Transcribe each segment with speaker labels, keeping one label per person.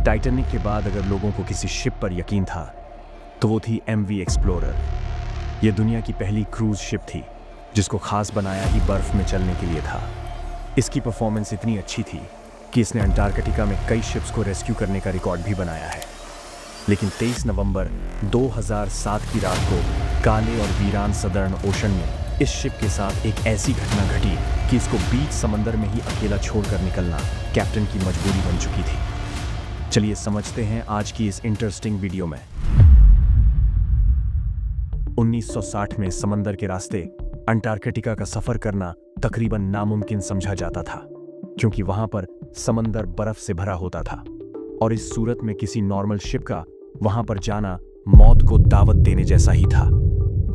Speaker 1: Titanic के बाद अगर लोगों को किसी शिप पर यकीन था तो वो थी एमवी एक्सप्लोरर। ये दुनिया की पहली क्रूज शिप थी जिसको खास बनाया ही बर्फ में चलने के लिए था। इसकी परफॉर्मेंस इतनी अच्छी थी कि इसने अंटार्कटिका में कई शिप्स को रेस्क्यू करने का रिकॉर्ड भी बनाया है। लेकिन 23 नवंबर 2007 की रात को काले और वीरान सदर्न ओशन में इस शिप के साथ एक ऐसी घटना घटी कि इसको बीच समंदर में ही अकेला छोड़कर निकलना कैप्टन की मजबूरी बन चुकी थी। चलिए समझते हैं आज की इस इंटरेस्टिंग वीडियो में। 1960 में समंदर के रास्ते अंटार्कटिका का सफर करना तकरीबन नामुमकिन समझा जाता था, क्योंकि वहां पर समंदर बर्फ से भरा होता था और इस सूरत में किसी नॉर्मल शिप का वहां पर जाना मौत को दावत देने जैसा ही था।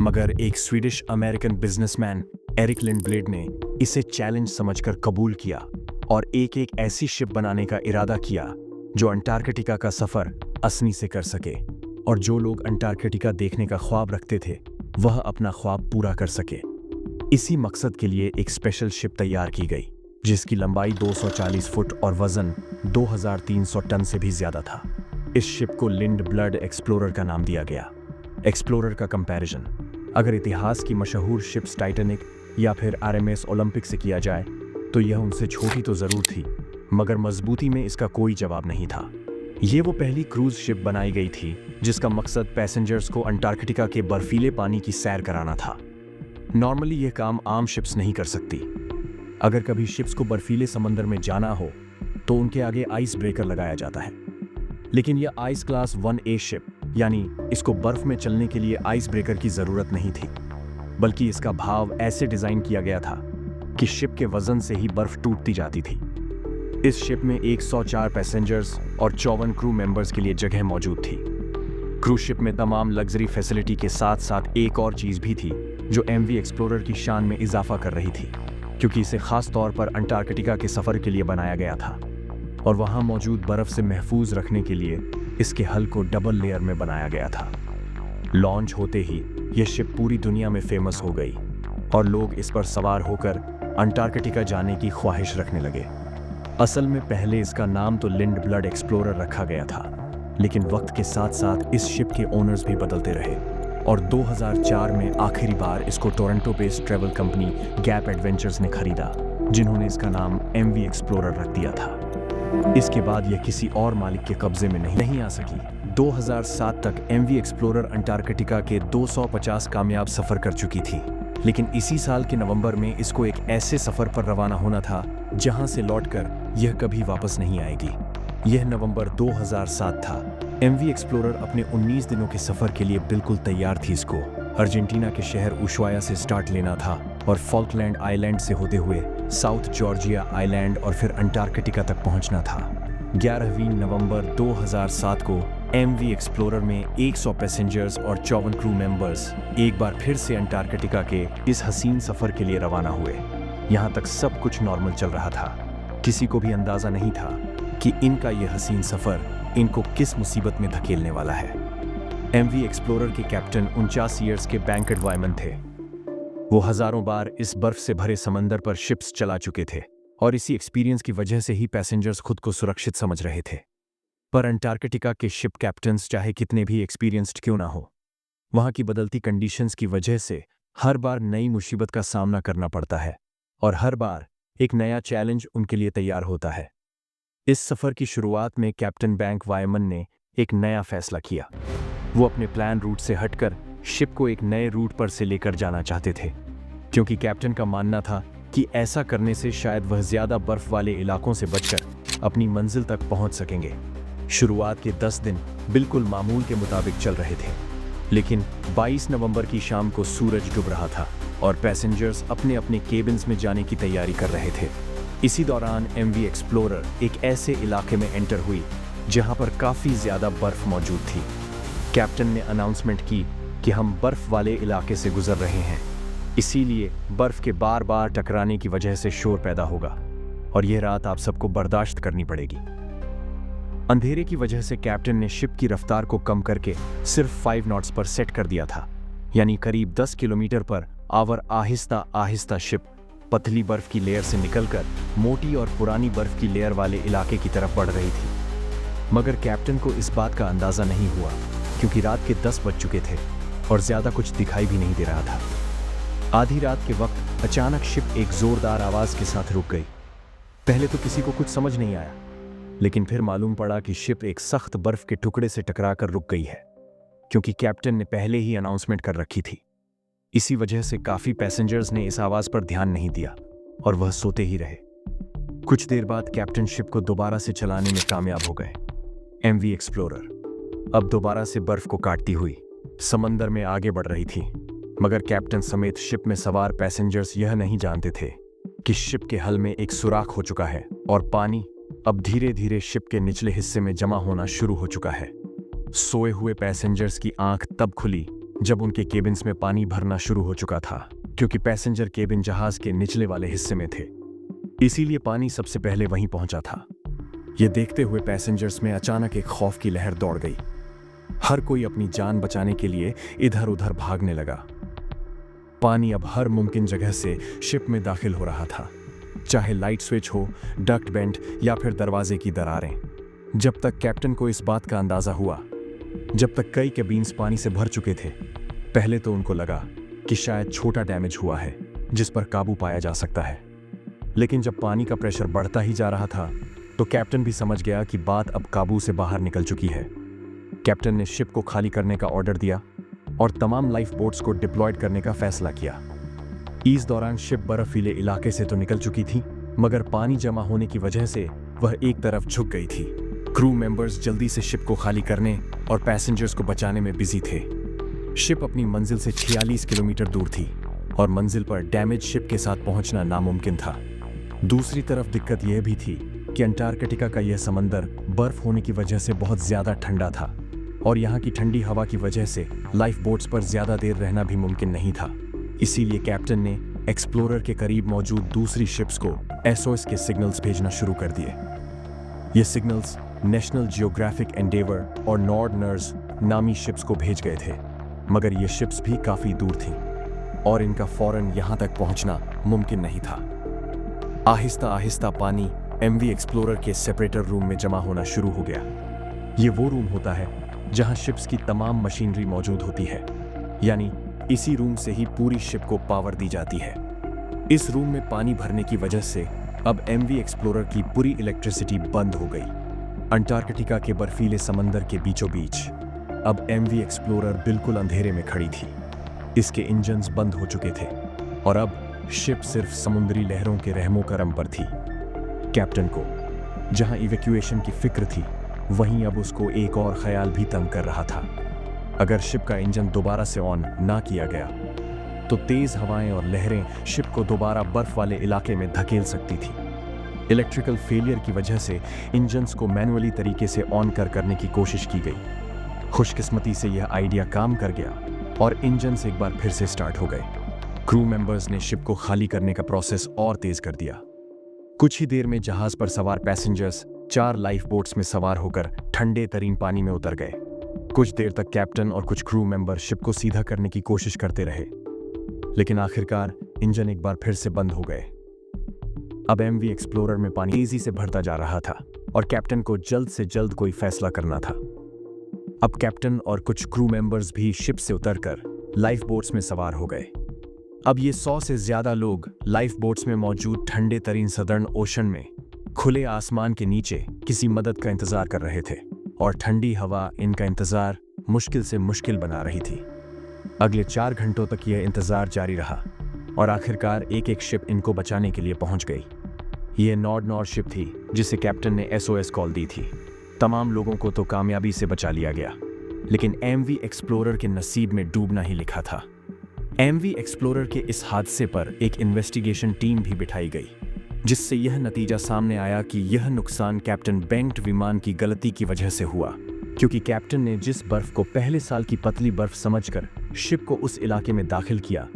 Speaker 1: मगर एक स्वीडिश अमेरिकन बिजनेसमैन एरिक लिंडब्लेड ने इसे चैलेंज समझकर कबूल किया और एक ऐसी शिप बनाने का इरादा किया जो अंटार्कटिका का सफर आसानी से कर सके और जो लोग अंटार्कटिका देखने का ख्वाब रखते थे वह अपना ख्वाब पूरा कर सके। इसी मकसद के लिए एक स्पेशल शिप तैयार की गई जिसकी लंबाई 240 फुट और वजन 2300 टन से भी ज्यादा था। इस शिप को लिंडब्लेड एक्सप्लोरर का नाम दिया गया। एक्सप्लोरर का कंपैरिजन अगर इतिहास की मशहूर शिप्स टाइटैनिक या फिर आरएमएस ओलंपिक से किया जाए तो यह उनसे छोटी तो जरूर थी, मगर मजबूती में इसका कोई जवाब नहीं था। ये वो पहली क्रूज शिप बनाई गई थी जिसका मकसद पैसेंजर्स को अंटार्कटिका के बर्फीले पानी की सैर कराना था। नॉर्मली यह काम आम शिप्स नहीं कर सकती। अगर कभी शिप्स को बर्फीले समंदर में जाना हो तो उनके आगे आइस ब्रेकर लगाया जाता है, लेकिन यह आइस क्लास 1A शिप यानी इसको बर्फ में चलने के लिए आइस ब्रेकर की जरूरत नहीं थी, बल्कि इसका भाव ऐसे डिजाइन किया गया था कि शिप के वजन से ही बर्फ टूटती जाती थी। इस शिप में 104 पैसेंजर्स और 54 क्रू मेंबर्स के लिए जगह मौजूद थी। क्रूज शिप में तमाम लग्जरी फैसिलिटी के साथ साथ एक और चीज भी थी जो एमवी एक्सप्लोरर की शान में इजाफा कर रही थी, क्योंकि इसे खास तौर पर अंटार्कटिका के सफर के लिए बनाया गया था और वहां मौजूद बर्फ से महफूज रखने के लिए इसके हल को डबल लेयर में बनाया गया था। लॉन्च होते ही यह शिप पूरी दुनिया में फेमस हो गई और लोग इस पर सवार होकर अंटार्कटिका जाने की ख्वाहिश रखने लगे। असल में पहले इसका नाम तो लिंडब्लेड एक्सप्लोरर रखा गया था, लेकिन वक्त के साथ साथ इस शिप के ओनर्स भी बदलते रहे और 2004 में आखिरी बार इसको Toronto based travel company gap adventures ने खरीदा, जिन्होंने इसका नाम एमवी एक्सप्लोरर रख दिया था। इसके बाद यह किसी और मालिक के कब्जे में नहीं आ सकी। 2007 तक एमवी एक्सप्लोरर अंटार्कटिका के 250 कामयाब सफर कर चुकी थी, लेकिन इसी साल के नवंबर में इसको एक ऐसे सफर पर रवाना होना था जहां से लौटकर यह कभी वापस नहीं आएगी। यह नवंबर 2007 था। एमवी एक्सप्लोरर अपने 19 दिनों के सफर के लिए बिल्कुल तैयार थी। इसको अर्जेंटीना के शहर उशुआया से स्टार्ट लेना था और फॉल्कलैंड आइलैंड से होते हुए साउथ जॉर्जिया आइलैंड और फिर अंटार्कटिका तक पहुंचना था। 11वीं नवंबर 2007 को एमवी एक्सप्लोरर में 100 पैसेंजर्स और 54 क्रू मेंबर्स एक बार फिर से अंटार्कटिका के इस हसीन सफर के लिए रवाना हुए। यहाँ तक सब कुछ नॉर्मल चल रहा था। किसी को भी अंदाजा नहीं था कि इनका यह हसीन सफर इनको किस मुसीबत में धकेलने वाला है। एमवी एक्सप्लोरर के कैप्टन 49 ईयर्स के बैंकट वायमन थे। वो हजारों बार इस बर्फ से भरे समंदर पर शिप्स चला चुके थे और इसी एक्सपीरियंस की वजह से ही पैसेंजर्स खुद को सुरक्षित समझ रहे थे। पर अंटार्कटिका के शिप कैप्टन्स चाहे कितने भी एक्सपीरियंस्ड क्यों ना हो, वहां की बदलती कंडीशंस की वजह से हर बार नई मुसीबत का सामना करना पड़ता है और हर बार एक नया चैलेंज उनके लिए तैयार होता है। इस सफर की शुरुआत में कैप्टन बैंक वायमन ने एक नया फैसला किया। वो अपने प्लान रूट से हटकर शिप को एक नए रूट पर से लेकर जाना चाहते थे, क्योंकि कैप्टन का मानना था कि ऐसा करने से शायद वह ज्यादा बर्फ वाले इलाकों से बचकर अपनी मंजिल तक पहुंच सकेंगे। शुरुआत के 10 दिन बिल्कुल मामूल के मुताबिक चल रहे थे, लेकिन 22 नवंबर की शाम को सूरज डूब रहा था और पैसेंजर्स अपने अपने केबिन्स में जाने की तैयारी कर रहे थे। इसी दौरान एमवी एक्सप्लोरर एक ऐसे इलाके में एंटर हुई जहां पर काफी ज्यादा बर्फ मौजूद थी। कैप्टन ने अनाउंसमेंट की कि हम बर्फ वाले इलाके से गुजर रहे हैं, इसीलिए बर्फ के बार बार टकराने की वजह से शोर पैदा होगा और यह रात आप सबको बर्दाश्त करनी पड़ेगी। अंधेरे की वजह से कैप्टन ने शिप की रफ्तार को कम करके सिर्फ 5 नॉट्स पर सेट कर दिया था, यानी करीब 10 kilometre per hour Aahista Aahista ship पतली बर्फ की लेयर से निकलकर मोटी और पुरानी बर्फ की लेयर वाले इलाके की तरफ बढ़ रही थी। मगर कैप्टन को इस बात का अंदाजा नहीं हुआ क्योंकि रात के 10 बज चुके थे और ज्यादा कुछ दिखाई भी नहीं दे रहा था। आधी रात के वक्त अचानक शिप एक जोरदार आवाज के साथ रुक गई। पहले तो किसी को कुछ समझ नहीं आया, लेकिन फिर मालूम पड़ा कि शिप एक सख्त बर्फ के टुकड़े से टकराकर रुक गई है, क्योंकि कैप्टन ने पहले ही अनाउंसमेंट कर रखी थी। इसी वजह से काफी पैसेंजर्स ने इस आवाज पर ध्यान नहीं दिया और वह सोते ही रहे। कुछ देर बाद कैप्टन शिप को दोबारा से चलाने में कामयाब हो गए। एमवी एक्सप्लोरर अब दोबारा से बर्फ को काटती हुई समंदर में आगे बढ़ रही थी, मगर कैप्टन समेत शिप में सवार पैसेंजर्स यह नहीं जानते थे कि शिप के हल में एक सुराख हो चुका है और पानी अब धीरे धीरे शिप के निचले हिस्से में जमा होना शुरू हो चुका है। सोए हुए पैसेंजर्स की आंख तब खुली जब उनके केबिन्स में पानी भरना शुरू हो चुका था, क्योंकि पैसेंजर केबिन जहाज के निचले वाले हिस्से में थे, इसीलिए पानी सबसे पहले वहीं पहुंचा था। यह देखते हुए पैसेंजर्स में अचानक एक खौफ की लहर दौड़ गई। हर कोई अपनी जान बचाने के लिए इधर उधर भागने लगा। पानी अब हर मुमकिन जगह से शिप में दाखिल हो रहा था, चाहे लाइट स्विच हो, डक्ट बेंट या फिर दरवाजे की दरारें। जब तक कैप्टन को इस बात का अंदाजा हुआ, जब तक कई केबिन्स पानी से भर चुके थे, पहले तो उनको लगा कि शायद छोटा डैमेज हुआ है जिस पर काबू पाया जा सकता है। लेकिन जब पानी का प्रेशर बढ़ता ही जा रहा था तो कैप्टन भी समझ गया कि बात अब काबू से बाहर निकल चुकी है। कैप्टन ने शिप को खाली करने का ऑर्डर दिया और तमाम लाइफ बोट्स को डिप्लॉयड करने का फैसला किया। इस दौरान शिप बर्फीले इलाके से तो निकल चुकी थी, मगर पानी जमा होने की वजह से वह एक तरफ झुक गई थी। क्रू मेंबर्स जल्दी से शिप को खाली करने और पैसेंजर्स को बचाने में बिजी थे। शिप अपनी मंजिल से 46 किलोमीटर दूर थी और मंजिल पर डैमेज शिप के साथ पहुंचना नामुमकिन था। दूसरी तरफ दिक्कत यह भी थी कि अंटार्कटिका का यह समंदर बर्फ होने की वजह से बहुत ज्यादा ठंडा था और यहाँ की ठंडी हवा की वजह से लाइफ बोट्स पर ज्यादा देर रहना भी मुमकिन नहीं था। इसीलिए कैप्टन ने एक्सप्लोरर के करीब मौजूद दूसरी शिप्स को एसओएस के सिग्नल्स भेजना शुरू कर दिए। ये सिग्नल्स नेशनल जियोग्राफिक एंडेवर और नॉर्दर्नर्स नामी शिप्स को भेज गए थे, मगर ये शिप्स भी काफी दूर थीं और इनका फौरन यहां तक पहुंचना मुमकिन नहीं था। आहिस्ता आहिस्ता पानी एमवी एक्सप्लोरर के सेपरेटर रूम में जमा होना शुरू हो गया। ये वो रूम होता है जहां शिप्स की तमाम मशीनरी मौजूद होती है, यानी इसी रूम से ही पूरी शिप को पावर दी जाती है। इस रूम में पानी भरने की वजह से अब एमवी एक्सप्लोरर की पूरी इलेक्ट्रिसिटी बंद हो गई। अंटार्कटिका के बर्फीले समंदर के बीचों बीच अब एमवी एक्सप्लोरर बिल्कुल अंधेरे में खड़ी थी। इसके इंजन्स बंद हो चुके थे और अब शिप सिर्फ समुद्री लहरों के रहमो करम पर थी। कैप्टन को जहां इवैक्यूएशन की फिक्र थी, वहीं अब उसको एक और ख्याल भी तंग कर रहा था। अगर शिप का इंजन दोबारा से ऑन ना किया गया तो तेज हवाएं और लहरें शिप को दोबारा बर्फ वाले इलाके में धकेल सकती थी। इलेक्ट्रिकल फेलियर की वजह से इंजन्स को मैनुअली तरीके से ऑन करने की कोशिश की गई। खुशकिस्मती से यह आइडिया काम कर गया और इंजन्स एक बार फिर से स्टार्ट हो गए। क्रू मेंबर्स ने शिप को खाली करने का प्रोसेस और तेज कर दिया। कुछ ही देर में जहाज पर सवार पैसेंजर्स 4 लाइफ बोट्स में सवार होकर ठंडे तरीन पानी में उतर गए। कुछ देर तक कैप्टन और कुछ क्रू मेंबर शिप को सीधा करने की कोशिश करते रहे, लेकिन आखिरकार इंजन एक बार फिर से बंद हो गए। अब एमवी एक्सप्लोरर में पानी तेजी से भरता जा रहा था और कैप्टन को जल्द से जल्द कोई फैसला करना था। अब कैप्टन और कुछ क्रू मेंबर्स भी शिप से उतरकर लाइफ बोट्स में सवार हो गए। अब ये 100 से ज्यादा लोग लाइफ बोट्स में मौजूद ठंडे तरीन सदर्न ओशन में खुले आसमान के नीचे किसी मदद का इंतजार कर रहे थे और ठंडी हवा इनका इंतजार मुश्किल से मुश्किल बना रही थी। अगले 4 घंटों तक यह इंतजार जारी रहा और आखिरकार एक एक शिप इनको बचाने के लिए पहुंच गई। यह नॉर्थ शिप थी जिसे कैप्टन ने एसओएस कॉल दी थी। तमाम लोगों को तो कामयाबी से बचा लिया गया, लेकिन एमवी एक्सप्लोरर के नसीब में डूबना ही लिखा था। एमवी एक्सप्लोरर के इस हादसे पर एक इन्वेस्टिगेशन टीम भी बिठाई गई, जिससे यह नतीजा सामने आया कि यह नुकसान कैप्टन बेंट विमान की गलती की वजह से हुआ, क्योंकि कैप्टन ने जिस बर्फ को पहले साल की पतली बर्फ समझकर शिप को उस इलाके में दाखिल किया,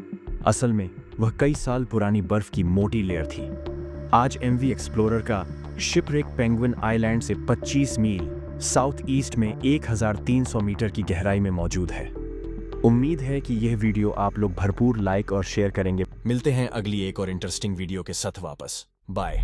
Speaker 1: असल में वह कई साल पुरानी बर्फ की मोटी लेयर थी। आज एमवी एक्सप्लोरर का शिपरेक पेंगुइन आइलैंड से 25 मील साउथ ईस्ट में 1300 मीटर की गहराई में मौजूद है। उम्मीद है कि यह वीडियो आप लोग भरपूर लाइक और शेयर करेंगे। मिलते हैं अगली एक और इंटरेस्टिंग वीडियो के साथ वापस। बाय।